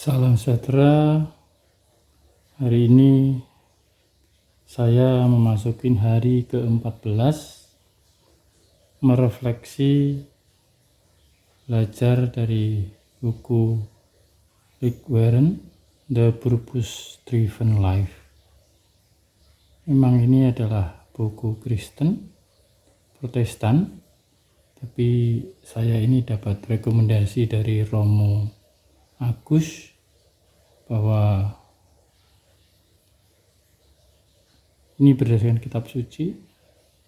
Salam sejahtera. Hari ini saya memasuki hari ke-14 merefleksi belajar dari buku Rick Warren, The Purpose Driven Life. Memang ini adalah buku Kristen Protestan, tapi saya ini dapat rekomendasi dari Romo Agus bahwa ini berdasarkan kitab suci,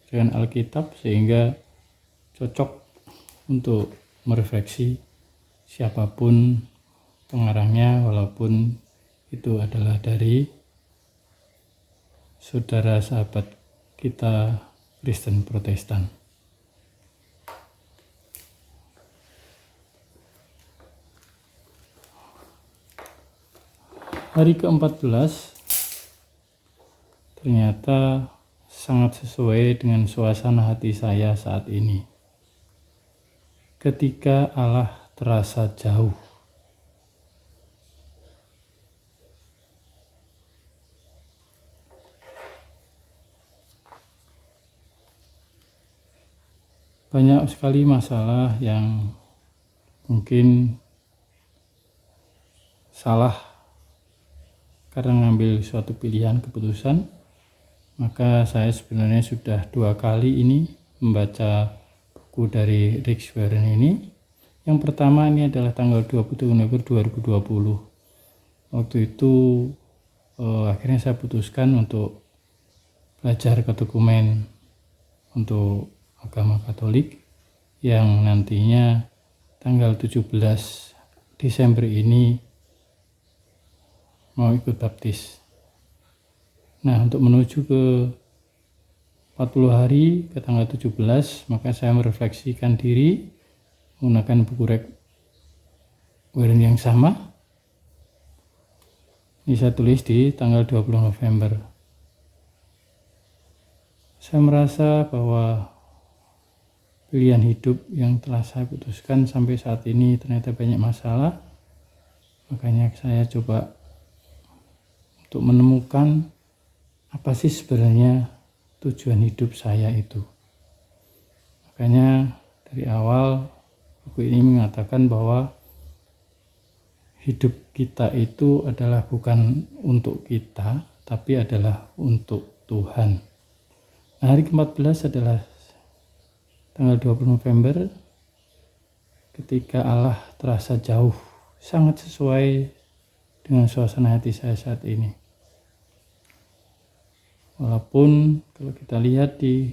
dengan Alkitab, sehingga cocok untuk merefleksi siapapun pengarangnya, walaupun itu adalah dari saudara sahabat kita Kristen Protestan. Hari ke-14 ternyata sangat sesuai dengan suasana hati saya saat ini. Ketika Allah terasa jauh. Banyak sekali masalah yang mungkin salah karena ngambil suatu pilihan keputusan. Maka saya sebenarnya sudah 2 kali ini membaca buku dari Rick Warren ini. Yang pertama ini adalah tanggal 27 November 2020. Waktu itu akhirnya saya putuskan untuk belajar katekumen untuk agama Katolik yang nantinya tanggal 17 Desember ini mau ikut baptis. Nah, untuk menuju ke 40 hari ke tanggal 17, maka saya merefleksikan diri menggunakan buku Rick Warren yang sama. Ini saya tulis di tanggal 20 November. Saya merasa bahwa pilihan hidup yang telah saya putuskan sampai saat ini ternyata banyak masalah. Makanya saya coba untuk menemukan apa sih sebenarnya tujuan hidup saya itu. Makanya dari awal buku ini mengatakan bahwa hidup kita itu adalah bukan untuk kita, tapi adalah untuk Tuhan. Nah, hari ke-14 adalah tanggal 20 November, ketika Allah terasa jauh, sangat sesuai dengan suasana hati saya saat ini. Walaupun kalau kita lihat di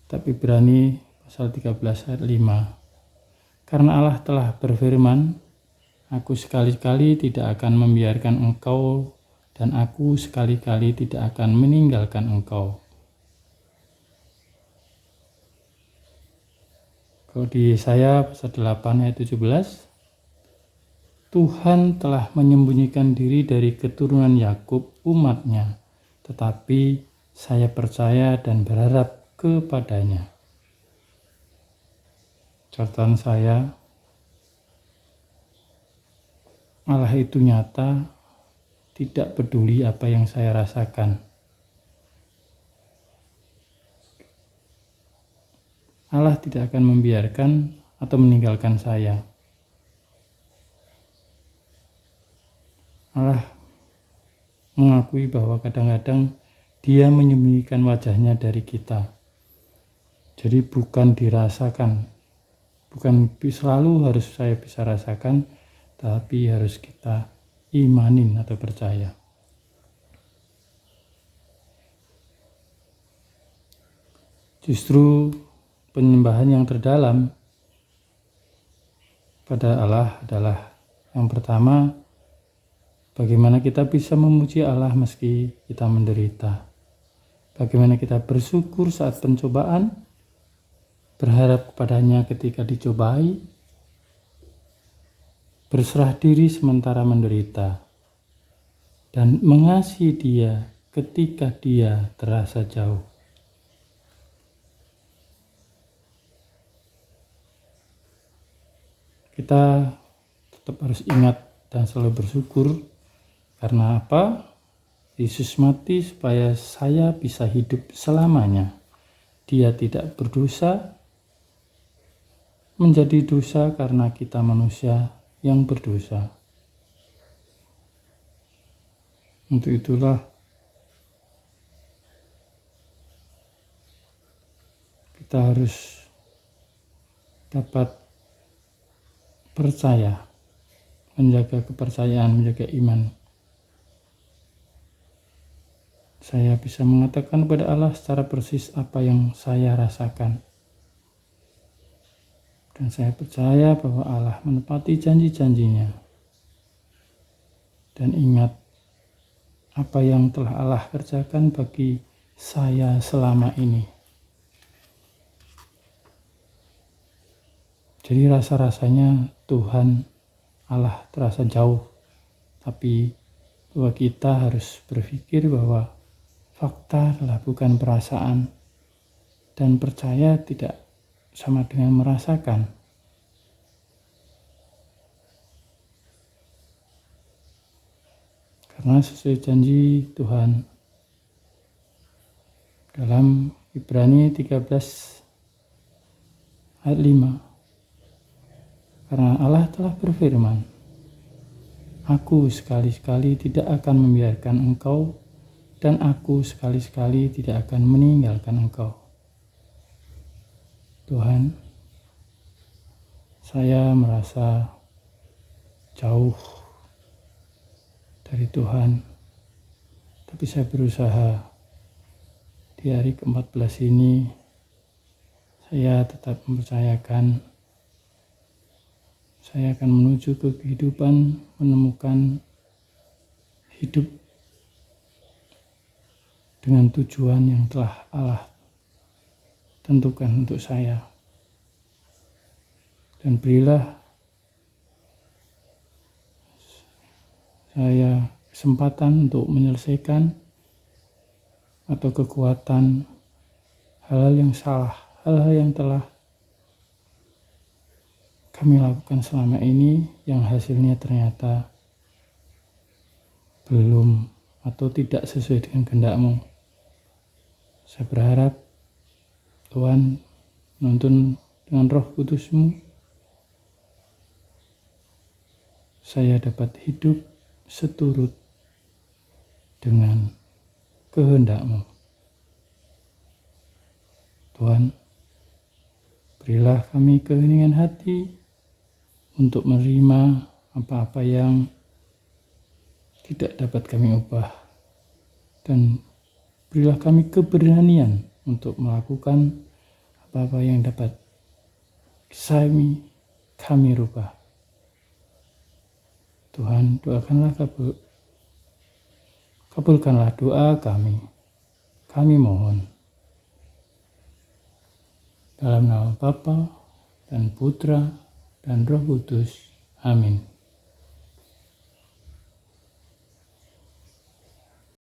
kitab Ibrani pasal 13 ayat 5, karena Allah telah berfirman, aku sekali-kali tidak akan membiarkan engkau dan aku sekali-kali tidak akan meninggalkan engkau. Kalau di Yesaya pasal 8 ayat 17, Tuhan telah menyembunyikan diri dari keturunan Yakub umatnya, tetapi saya percaya dan berharap kepadanya. Catatan saya, Allah itu nyata, tidak peduli apa yang saya rasakan. Allah tidak akan membiarkan atau meninggalkan saya. Allah mengakui bahwa kadang-kadang Dia menyembunyikan wajahnya dari kita. Jadi bukan dirasakan, bukan selalu harus saya bisa rasakan, tapi harus kita imanin atau percaya. Justru penyembahan yang terdalam pada Allah adalah yang pertama, bagaimana kita bisa memuji Allah meski kita menderita. Bagaimana kita bersyukur saat pencobaan, berharap kepadanya ketika dicobai, berserah diri sementara menderita, dan mengasihi Dia ketika Dia terasa jauh. Kita tetap harus ingat dan selalu bersyukur. Karena apa? Yesus mati supaya saya bisa hidup selamanya. Dia tidak berdosa, menjadi dosa karena kita manusia yang berdosa. Untuk itulah kita harus dapat percaya, menjaga kepercayaan, menjaga iman. Saya bisa mengatakan kepada Allah secara persis apa yang saya rasakan. Dan saya percaya bahwa Allah menepati janji-janjinya. Dan ingat apa yang telah Allah kerjakan bagi saya selama ini. Jadi rasa-rasanya Tuhan Allah terasa jauh. Tapi bahwa kita harus berpikir bahwa fakta adalah bukan perasaan. Dan percaya tidak sama dengan merasakan. Karena sesuai janji Tuhan dalam Ibrani 13 ayat 5. Karena Allah telah berfirman, Aku sekali-sekali tidak akan membiarkan engkau, dan aku sekali-sekali tidak akan meninggalkan engkau. Tuhan, saya merasa jauh dari Tuhan, tapi saya berusaha di hari ke-14 ini, saya tetap mempercayakan saya akan menuju ke kehidupan, menemukan hidup dengan tujuan yang telah Allah tentukan untuk saya. Dan berilah saya kesempatan untuk menyelesaikan atau kekuatan hal-hal yang salah, hal-hal yang telah kami lakukan selama ini yang hasilnya ternyata belum atau tidak sesuai dengan kehendak-Mu. Saya berharap Tuhan menuntun dengan Roh Kudus-Mu, saya dapat hidup seturut dengan kehendak-Mu. Tuhan, berilah kami keheningan hati untuk menerima apa-apa yang tidak dapat kami ubah, dan berilah kami keberanian untuk melakukan apa-apa yang dapat kami rubah. Tuhan, kabulkanlah doa kami. Kami mohon dalam nama Bapa dan Putra dan Roh Kudus. Amin.